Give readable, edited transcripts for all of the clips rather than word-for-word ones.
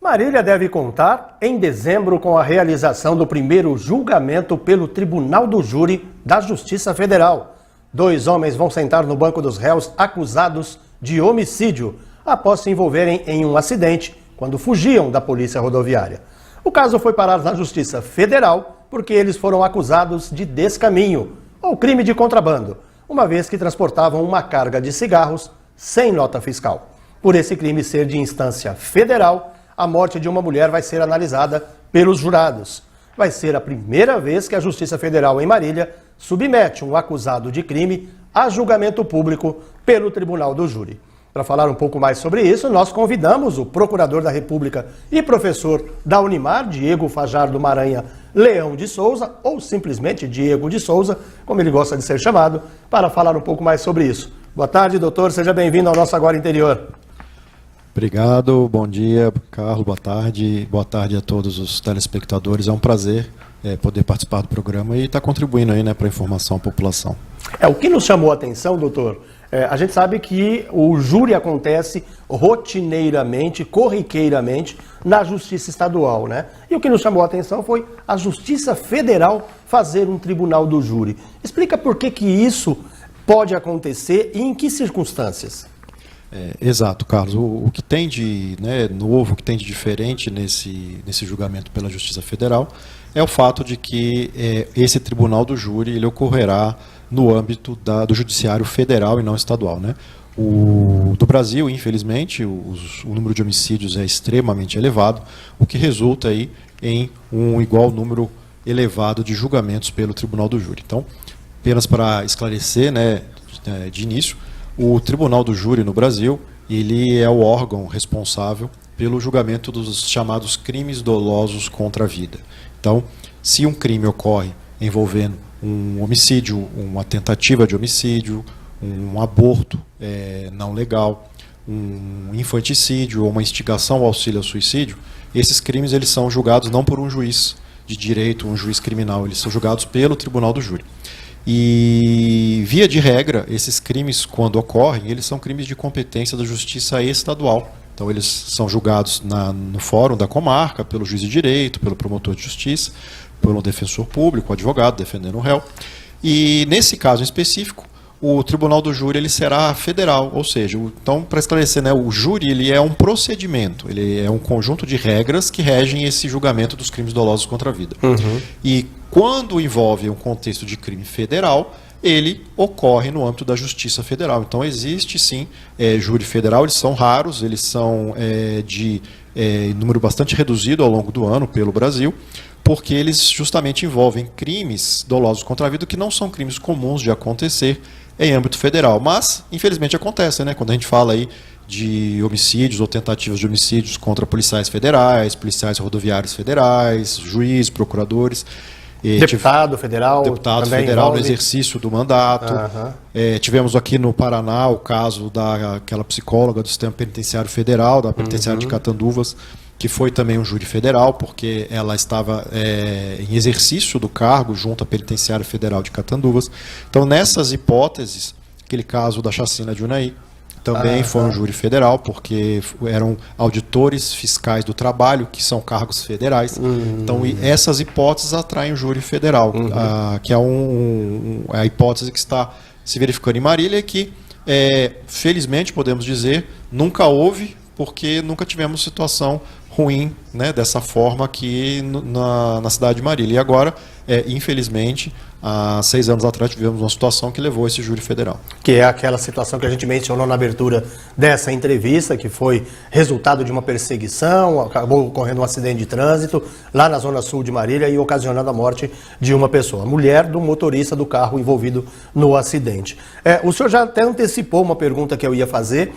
Marília deve contar em dezembro com a realização do primeiro julgamento pelo Tribunal do Júri da Justiça Federal. 2 homens vão sentar no banco dos réus acusados de homicídio após se envolverem em um acidente quando fugiam da polícia rodoviária. O caso foi parar na Justiça Federal porque eles foram acusados de descaminho ou crime de contrabando, uma vez que transportavam uma carga de cigarros sem nota fiscal. Por esse crime ser de instância federal, a morte de uma mulher vai ser analisada pelos jurados. Vai ser a primeira vez que a Justiça Federal em Marília submete um acusado de crime a julgamento público pelo Tribunal do Júri. Para falar um pouco mais sobre isso, nós convidamos o Procurador da República e professor da Unimar, Diego Fajardo Maranha Leão de Souza, ou simplesmente Diego de Souza, como ele gosta de ser chamado, para falar um pouco mais sobre isso. Boa tarde, doutor. Seja bem-vindo ao nosso Agora Interior. Obrigado, bom dia, Carlos, boa tarde a todos os telespectadores. É um prazer poder participar do programa e estar contribuindo aí, para a informação à população. O que nos chamou a atenção, doutor, a gente sabe que o júri acontece rotineiramente, corriqueiramente, na Justiça Estadual, né? E o que nos chamou a atenção foi a Justiça Federal fazer um tribunal do júri. Explica por que isso pode acontecer e em que circunstâncias. Exato, Carlos. O que tem de novo, o que tem de diferente nesse julgamento pela Justiça Federal é o fato de que esse tribunal do júri ele ocorrerá no âmbito do Judiciário Federal e não estadual, né? Do Brasil, infelizmente, o número de homicídios é extremamente elevado, o que resulta aí em um igual número elevado de julgamentos pelo Tribunal do Júri. Então, apenas para esclarecer, de início, o Tribunal do Júri no Brasil, ele é o órgão responsável pelo julgamento dos chamados crimes dolosos contra a vida. Então, se um crime ocorre envolvendo um homicídio, uma tentativa de homicídio, um aborto não legal, um infanticídio ou uma instigação ao auxílio ao suicídio, esses crimes eles são julgados não por um juiz de direito, um juiz criminal, eles são julgados pelo Tribunal do Júri. E, via de regra, esses crimes, quando ocorrem, eles são crimes de competência da Justiça Estadual. Então, eles são julgados no fórum da comarca, pelo juiz de direito, pelo promotor de justiça, pelo defensor público, advogado, defendendo o réu. E, nesse caso em específico, o Tribunal do Júri ele será federal, ou seja, então, para esclarecer, o júri ele é um procedimento, ele é um conjunto de regras que regem esse julgamento dos crimes dolosos contra a vida. Uhum. E quando envolve um contexto de crime federal, ele ocorre no âmbito da Justiça Federal. Então existe sim júri federal, eles são raros, eles são de número bastante reduzido ao longo do ano pelo Brasil, porque eles justamente envolvem crimes dolosos contra a vida que não são crimes comuns de acontecer em âmbito federal. Mas, infelizmente, acontece, quando a gente fala aí de homicídios ou tentativas de homicídios contra policiais federais, policiais rodoviários federais, juízes, procuradores. Deputado federal no exercício do mandato. Uhum. Tivemos aqui no Paraná o caso daquela psicóloga do Sistema Penitenciário Federal, da Penitenciária de Catanduvas, que foi também um júri federal, porque ela estava em exercício do cargo junto à Penitenciária Federal de Catanduvas. Então, nessas hipóteses, aquele caso da chacina de Unai, também foi um júri federal, porque eram auditores fiscais do trabalho, que são cargos federais. Então, essas hipóteses atraem o júri federal, que é a hipótese que está se verificando em Marília, que, felizmente, podemos dizer, nunca houve, porque nunca tivemos situação ruim dessa forma aqui na cidade de Marília. E agora, infelizmente, há 6 anos atrás tivemos uma situação que levou a esse júri federal. Que é aquela situação que a gente mencionou na abertura dessa entrevista, que foi resultado de uma perseguição, acabou ocorrendo um acidente de trânsito lá na zona sul de Marília e ocasionando a morte de uma pessoa, a mulher do motorista do carro envolvido no acidente. O senhor já até antecipou uma pergunta que eu ia fazer.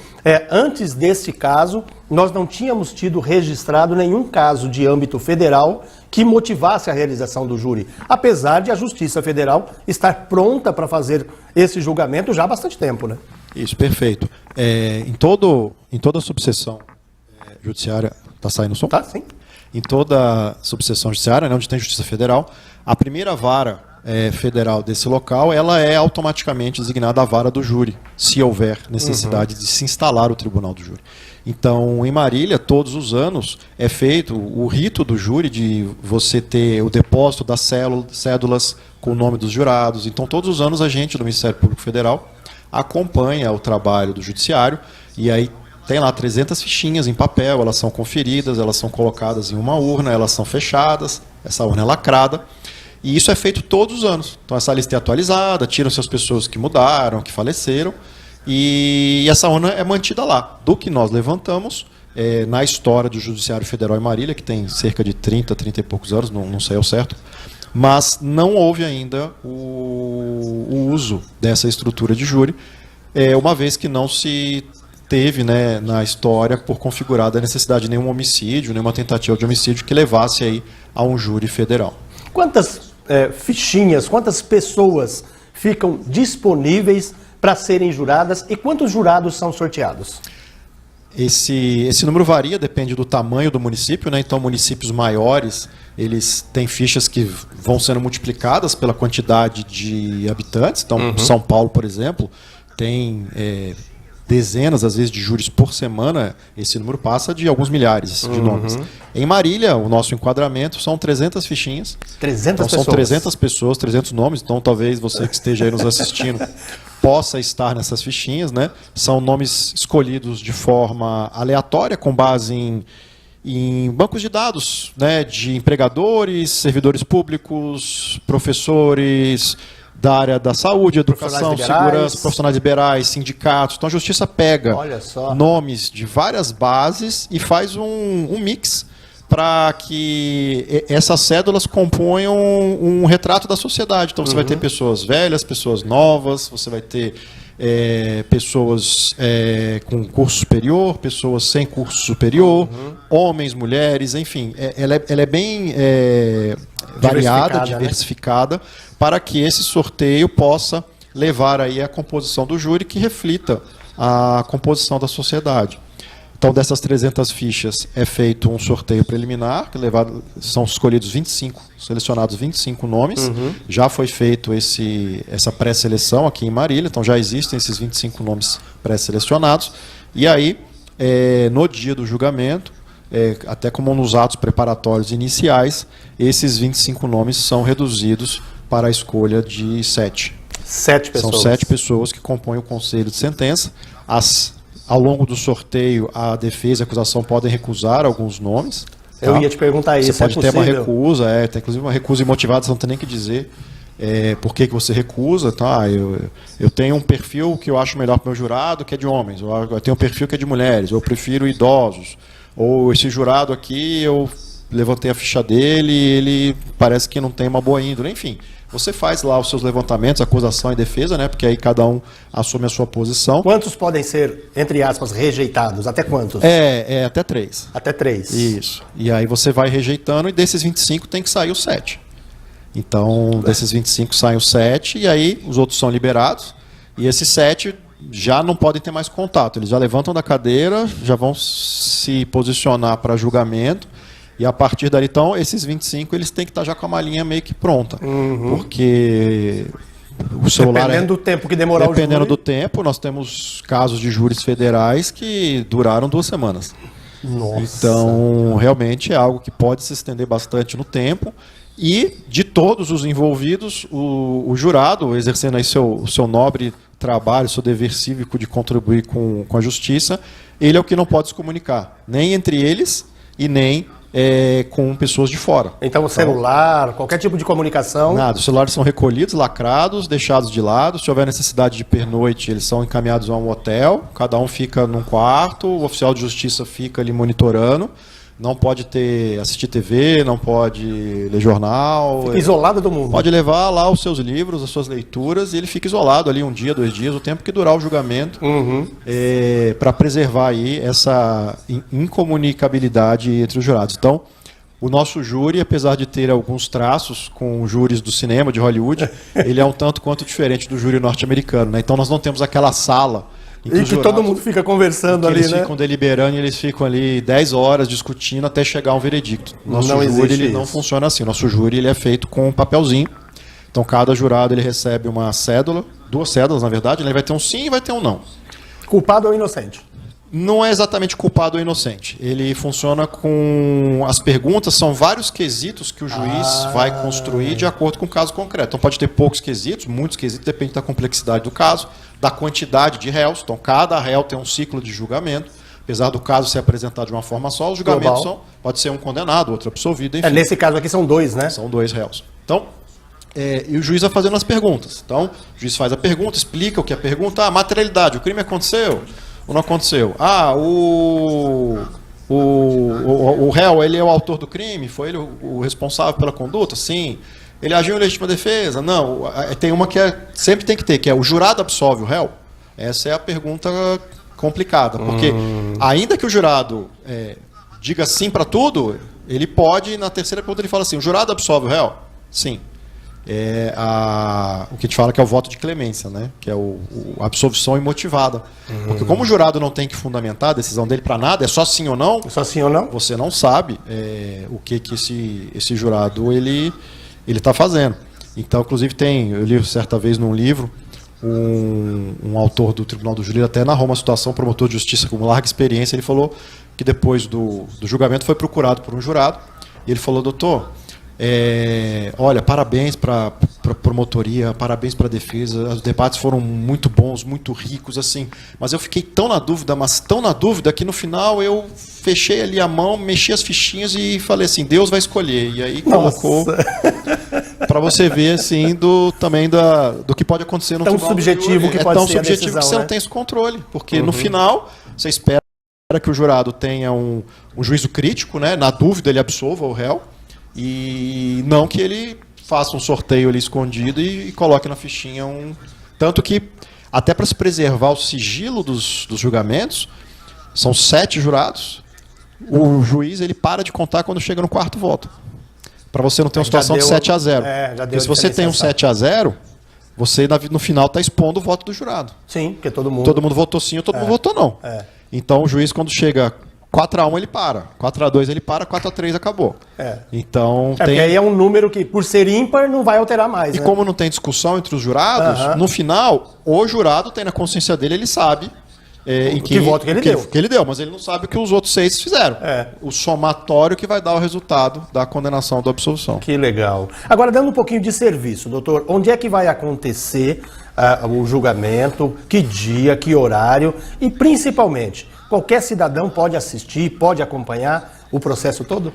Antes desse caso, nós não tínhamos tido registrado nenhum caso de âmbito federal que motivasse a realização do júri, apesar de a Justiça Federal estar pronta para fazer esse julgamento já há bastante tempo, né? Isso, perfeito. Em toda subseção judiciária... Está saindo o som? Tá, sim. Em toda subseção judiciária, onde tem Justiça Federal, a primeira vara federal desse local, ela é automaticamente designada a vara do júri, se houver necessidade de se instalar o Tribunal do Júri. Então, em Marília, todos os anos é feito o rito do júri de você ter o depósito das cédulas com o nome dos jurados. Então, todos os anos a gente do Ministério Público Federal acompanha o trabalho do judiciário e aí tem lá 300 fichinhas em papel, elas são conferidas, elas são colocadas em uma urna, elas são fechadas, essa urna é lacrada. E isso é feito todos os anos. Então essa lista é atualizada, tiram-se as pessoas que mudaram, que faleceram, e essa urna é mantida lá. Do que nós levantamos, na história do Judiciário Federal em Marília, que tem cerca de 30 e poucos anos, não sei ao certo, mas não houve ainda o uso dessa estrutura de júri, uma vez que não se teve, né, na história por configurada a necessidade de nenhum homicídio, nenhuma tentativa de homicídio que levasse aí a um júri federal. Quantas fichinhas, quantas pessoas ficam disponíveis para serem juradas e quantos jurados são sorteados? Esse número varia, depende do tamanho do município, né? Então, municípios maiores, eles têm fichas que vão sendo multiplicadas pela quantidade de habitantes. Então, São Paulo, por exemplo, tem dezenas, às vezes, de júris por semana. Esse número passa de alguns milhares de nomes. Em Marília, o nosso enquadramento são 300 fichinhas. 300 então, pessoas? São 300 pessoas, 300 nomes. Então, talvez você que esteja aí nos assistindo possa estar nessas fichinhas, né? São nomes escolhidos de forma aleatória, com base em bancos de dados, né? De empregadores, servidores públicos, professores da área da saúde, educação, segurança, profissionais liberais, sindicatos. Então a Justiça pega nomes de várias bases e faz um mix para que essas cédulas componham um retrato da sociedade. Então você vai ter pessoas velhas, pessoas novas, você vai ter pessoas com curso superior, pessoas sem curso superior, homens, mulheres, enfim. Ela é bem variada, diversificada, né? Para que esse sorteio possa levar aí a composição do júri que reflita a composição da sociedade. Então, dessas 300 fichas, é feito um sorteio preliminar, são escolhidos selecionados 25 nomes. Já foi feito essa pré-seleção aqui em Marília, então já existem esses 25 nomes pré-selecionados. E aí, no dia do julgamento, até como nos atos preparatórios iniciais, esses 25 nomes são reduzidos para a escolha de 7. 7 pessoas. São 7 pessoas que compõem o conselho de sentença. Ao longo do sorteio, a defesa e a acusação podem recusar alguns nomes. Tá? Eu ia te perguntar isso. Você pode ter uma recusa, tem inclusive uma recusa imotivada, você não tem nem que dizer por que você recusa. Tá? Eu tenho um perfil que eu acho melhor para o meu jurado, que é de homens. Eu tenho um perfil que é de mulheres. Eu prefiro idosos. Ou esse jurado aqui, eu levantei a ficha dele e ele parece que não tem uma boa índole. Enfim, você faz lá os seus levantamentos, acusação e defesa, né? Porque aí cada um assume a sua posição. Quantos podem ser, entre aspas, rejeitados? Até quantos? Até 3. Até 3. Isso. E aí você vai rejeitando e desses 25 tem que sair os 7. Então, desses 25 saem os 7 e aí os outros são liberados. E esses 7 já não podem ter mais contato. Eles já levantam da cadeira, já vão se posicionar para julgamento. E a partir dali, então, esses 25, eles têm que estar já com a malinha meio que pronta. Porque o celular... Dependendo do tempo que demorar o júri. Dependendo do tempo, nós temos casos de júris federais que duraram 2 semanas. Nossa. Então, realmente é algo que pode se estender bastante no tempo. E, de todos os envolvidos, o jurado, exercendo aí o seu nobre trabalho, seu dever cívico de contribuir com a justiça, ele é o que não pode se comunicar. Nem entre eles e nem com pessoas de fora. Então, o celular, qualquer tipo de comunicação... Nada, os celulares são recolhidos, lacrados, deixados de lado. Se houver necessidade de pernoite, eles são encaminhados a um hotel, cada um fica num quarto, o oficial de justiça fica ali monitorando. Não pode assistir TV, não pode ler jornal. Fica isolado do mundo. Pode levar lá os seus livros, as suas leituras, e ele fica isolado ali 1 dia, 2 dias, o tempo que durar o julgamento, para preservar aí essa incomunicabilidade entre os jurados. Então, o nosso júri, apesar de ter alguns traços com júris do cinema, de Hollywood, ele é um tanto quanto diferente do júri norte-americano, né? Então, nós não temos aquela sala... E que todo mundo fica conversando ali, né? Eles ficam deliberando e eles ficam ali 10 horas discutindo até chegar a um veredicto. Nosso júri ele não funciona assim. Nosso júri ele é feito com um papelzinho. Então cada jurado ele recebe uma cédula, 2 cédulas na verdade. Ele vai ter um sim e vai ter um não. Culpado ou inocente? Não é exatamente culpado ou inocente. Ele funciona com... As perguntas são vários quesitos que o juiz vai construir de acordo com o caso concreto. Então pode ter poucos quesitos, muitos quesitos, depende da complexidade do caso, da quantidade de réus. Então cada réu tem um ciclo de julgamento. Apesar do caso ser apresentado de uma forma só, os julgamentos pode ser um condenado, outro absolvido, enfim. Nesse caso aqui são 2, né? São 2 réus. Então, e o juiz vai fazendo as perguntas. Então, o juiz faz a pergunta, explica o que é a pergunta. Materialidade, o crime aconteceu ou não aconteceu? O réu, ele é o autor do crime? Foi ele o responsável pela conduta? Sim. Ele agiu em legítima defesa? Não. Tem uma que sempre tem que ter, que é o jurado absolve o réu? Essa é a pergunta complicada, porque ainda que o jurado diga sim para tudo, ele pode, na terceira pergunta ele fala assim, o jurado absolve o réu? Sim. O que a gente fala que é o voto de clemência, né? Que é a absolvição imotivada. Porque como o jurado não tem que fundamentar a decisão dele para nada, é só sim ou não, você não sabe o que esse jurado ele está fazendo. Então, inclusive, eu li certa vez num livro, um autor do Tribunal do Júri até narrou uma situação, promotor de justiça com larga experiência, ele falou que depois do julgamento foi procurado por um jurado, e ele falou, doutor, olha, parabéns para a promotoria, parabéns para a defesa, os debates foram muito bons, muito ricos, assim, mas eu fiquei tão na dúvida, que no final eu fechei ali a mão, mexi as fichinhas e falei assim, Deus vai escolher, e aí colocou para você ver assim também do que pode acontecer no tribunal. Tão subjetivo que pode ser a decisão, tão subjetivo que você não tem esse controle, porque no final você espera que o jurado tenha um juízo crítico, né? Na dúvida ele absolva o réu, e não que ele faça um sorteio ali escondido e coloque na fichinha Tanto que, até para se preservar o sigilo dos julgamentos, são 7 jurados, o juiz ele para de contar quando chega no 4º voto. Para você não ter uma situação de 7-0. Porque se você tem um 7-0, você no final está expondo o voto do jurado. Sim, porque todo mundo votou sim ou todo mundo votou não. Então o juiz, quando chega 4-1, ele para. 4-2 ele para, 4-3 acabou. Então, porque aí é um número que, por ser ímpar, não vai alterar mais. E como não tem discussão entre os jurados, no final, o jurado tem na consciência dele, ele sabe que voto que ele deu. Mas ele não sabe o que os outros 6 fizeram. O somatório que vai dar o resultado da condenação da absolvição. Que legal. Agora, dando um pouquinho de serviço, doutor, onde é que vai acontecer o julgamento, que dia, que horário e, principalmente, qualquer cidadão pode assistir, pode acompanhar o processo todo?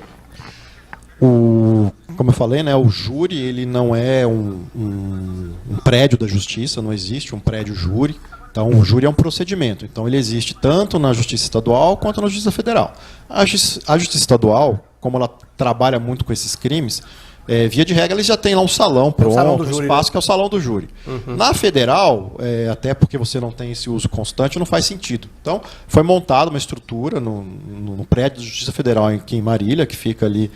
Como eu falei, né, o júri ele não é um prédio da justiça, não existe um prédio júri. Então, o júri é um procedimento. Então, ele existe tanto na Justiça Estadual quanto na Justiça Federal. A Justiça Estadual, como ela trabalha muito com esses crimes, via de regra, eles já têm lá um salão pronto, um espaço, né? Que é o salão do júri. Na Federal, até porque você não tem esse uso constante, não faz sentido. Então, foi montada uma estrutura no prédio da Justiça Federal aqui em Marília, que fica ali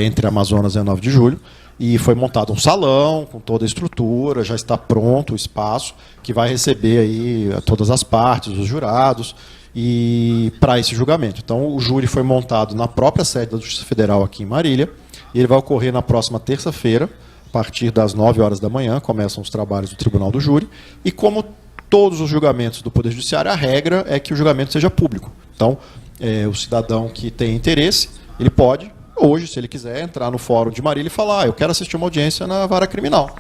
entre Amazonas e a 9 de Julho, e foi montado um salão com toda a estrutura, já está pronto o espaço, que vai receber aí todas as partes, os jurados, e para esse julgamento. Então, o júri foi montado na própria sede da Justiça Federal aqui em Marília, e ele vai ocorrer na próxima terça-feira, a partir das 9 horas da manhã, começam os trabalhos do Tribunal do Júri, e como todos os julgamentos do Poder Judiciário, a regra é que o julgamento seja público. Então, o cidadão que tem interesse, ele pode, hoje, se ele quiser, entrar no fórum de Marília e falar, eu quero assistir uma audiência na vara criminal.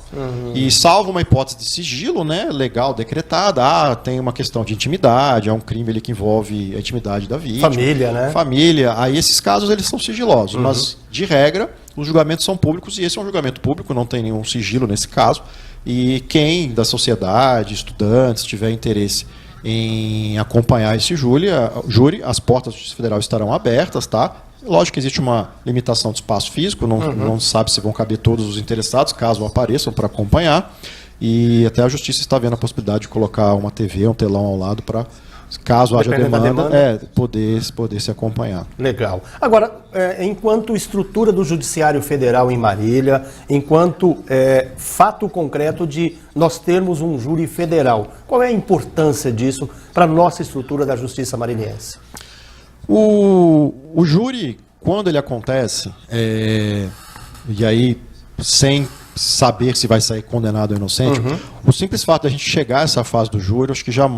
E salvo uma hipótese de sigilo, né, legal, decretada, tem uma questão de intimidade, é um crime ali que envolve a intimidade da vítima. Família, né? Família. Aí esses casos eles são sigilosos, mas, de regra, os julgamentos são públicos, e esse é um julgamento público, não tem nenhum sigilo nesse caso. E quem da sociedade, estudantes, tiver interesse em acompanhar esse júri, as portas da Justiça Federal estarão abertas, tá? Lógico que existe uma limitação de espaço físico, não sabe se vão caber todos os interessados, caso apareçam para acompanhar. E até a Justiça está vendo a possibilidade de colocar uma TV, um telão ao lado para, caso haja demanda, poder se acompanhar. Legal. Agora, enquanto estrutura do Judiciário Federal em Marília, enquanto fato concreto de nós termos um júri federal, qual é a importância disso para a nossa estrutura da Justiça marinhense? O júri, quando ele acontece, e aí sem saber se vai sair condenado ou inocente, o simples fato de a gente chegar a essa fase do júri, acho que já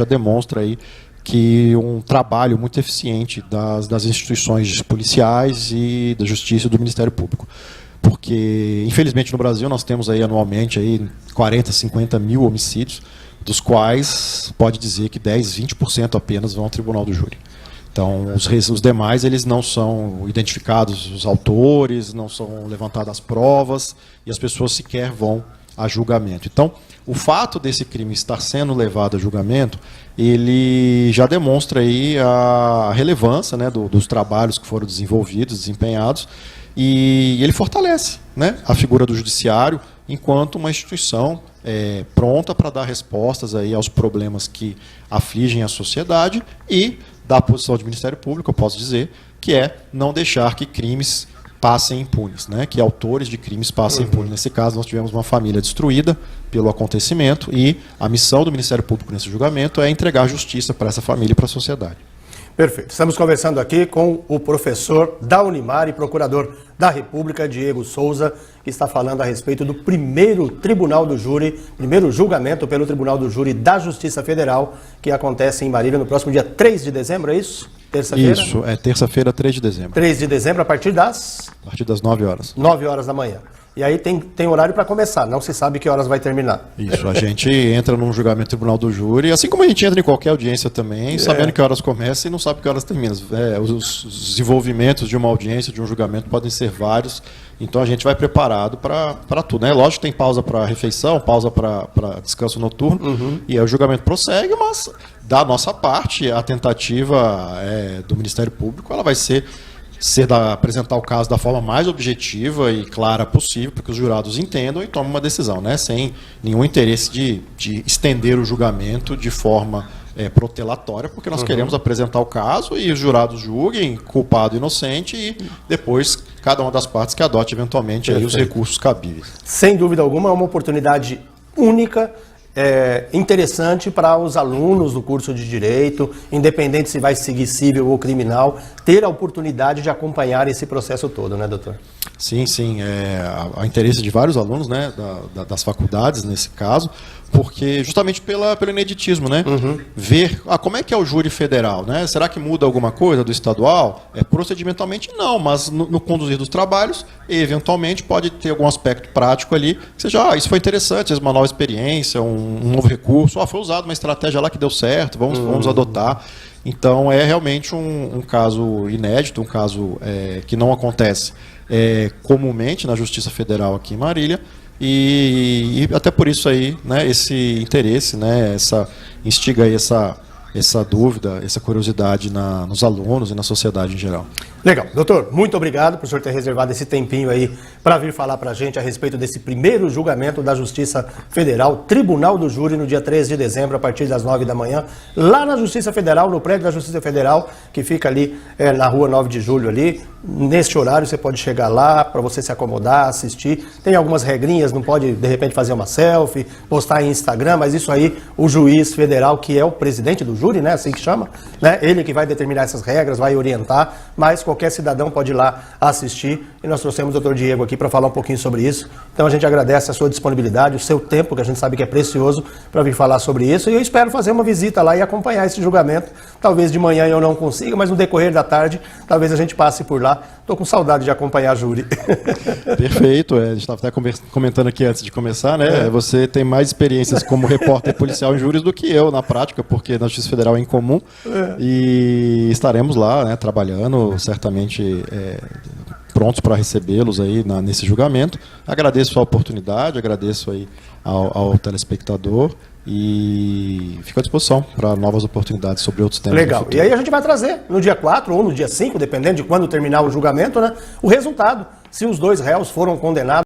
demonstra aí que um trabalho muito eficiente das instituições policiais e da Justiça e do Ministério Público. Porque, infelizmente, no Brasil nós temos aí anualmente aí 40, 50 mil homicídios, dos quais pode dizer que 10, 20% apenas vão ao tribunal do júri. Então, os demais eles não são identificados os autores, não são levantadas as provas e as pessoas sequer vão a julgamento. Então, o fato desse crime estar sendo levado a julgamento, ele já demonstra aí a relevância, né, dos trabalhos que foram desenvolvidos, desempenhados, e ele fortalece, né, a figura do judiciário enquanto uma instituição pronta para dar respostas aí aos problemas que afligem a sociedade e da posição do Ministério Público, eu posso dizer, que é não deixar que crimes passem impunes, né? Que autores de crimes passem impunes. Nesse caso, nós tivemos uma família destruída pelo acontecimento e a missão do Ministério Público nesse julgamento é entregar justiça para essa família e para a sociedade. Perfeito. Estamos conversando aqui com o professor da Unimar e procurador da República, Diego Souza, que está falando a respeito do primeiro tribunal do júri, primeiro julgamento pelo Tribunal do Júri da Justiça Federal, que acontece em Marília no próximo dia 3 de dezembro, é isso? Terça-feira? Isso, é terça-feira, 3 de dezembro. 3 de dezembro, a partir das? A partir das 9 horas. 9 horas da manhã. E aí tem horário para começar, não se sabe que horas vai terminar. Isso, a gente entra num julgamento do Tribunal do Júri, assim como a gente entra em qualquer audiência também, sabendo que horas começa e não sabe que horas termina. Os desenvolvimentos de uma audiência, de um julgamento, podem ser vários, então a gente vai preparado para tudo, né? Lógico que tem pausa para refeição, pausa para descanso noturno, e aí o julgamento prossegue, mas da nossa parte, a tentativa do Ministério Público, ela vai ser apresentar o caso da forma mais objetiva e clara possível, para que os jurados entendam e tomem uma decisão, né? Sem nenhum interesse de estender o julgamento de forma protelatória, porque nós queremos apresentar o caso e os jurados julguem culpado e inocente e depois cada uma das partes que adote eventualmente aí os recursos cabíveis. Sem dúvida alguma, é uma oportunidade única, interessante para os alunos do curso de Direito, independente se vai seguir civil ou criminal, ter a oportunidade de acompanhar esse processo todo, né, doutor? Sim, sim. Há interesse de vários alunos, né, das faculdades, nesse caso, porque justamente pelo ineditismo, né? Ver como é que é o júri federal, né? Será que muda alguma coisa do estadual? Procedimentalmente não, mas no conduzir dos trabalhos, eventualmente pode ter algum aspecto prático ali, que seja, isso foi interessante, às vezes uma nova experiência, um novo recurso, foi usado uma estratégia lá que deu certo, vamos adotar. Então é realmente um caso inédito, um caso que não acontece comumente na Justiça Federal aqui em Marília, e até por isso aí, né, esse interesse, né, instiga aí essa dúvida, essa curiosidade nos alunos e na sociedade em geral. Legal. Doutor, muito obrigado por o senhor ter reservado esse tempinho aí para vir falar para a gente a respeito desse primeiro julgamento da Justiça Federal, Tribunal do Júri, no dia 3 de dezembro, a partir das 9 da manhã, lá na Justiça Federal, no prédio da Justiça Federal, que fica ali na rua 9 de julho ali. Neste horário você pode chegar lá para você se acomodar, assistir. Tem algumas regrinhas, não pode de repente fazer uma selfie, postar em Instagram, mas isso aí o juiz federal, que é o presidente do júri, né, assim que chama, né, ele que vai determinar essas regras, vai orientar, mas qualquer cidadão pode ir lá assistir, e nós trouxemos o Dr. Diego aqui para falar um pouquinho sobre isso. Então a gente agradece a sua disponibilidade, o seu tempo, que a gente sabe que é precioso, para vir falar sobre isso, e eu espero fazer uma visita lá e acompanhar esse julgamento. Talvez de manhã eu não consiga, mas no decorrer da tarde, talvez a gente passe por lá. Estou com saudade de acompanhar a júri. Perfeito, a gente estava até comentando aqui antes de começar, né? Você tem mais experiências como repórter policial em júris do que eu na prática, porque na Justiça Federal é incomum, e estaremos lá, né, trabalhando, certamente prontos para recebê-los aí nesse julgamento. Agradeço a oportunidade, agradeço aí ao telespectador e fico à disposição para novas oportunidades sobre outros temas. Legal. E aí a gente vai trazer no dia 4 ou no dia 5, dependendo de quando terminar o julgamento, né, o resultado, se os dois réus foram condenados.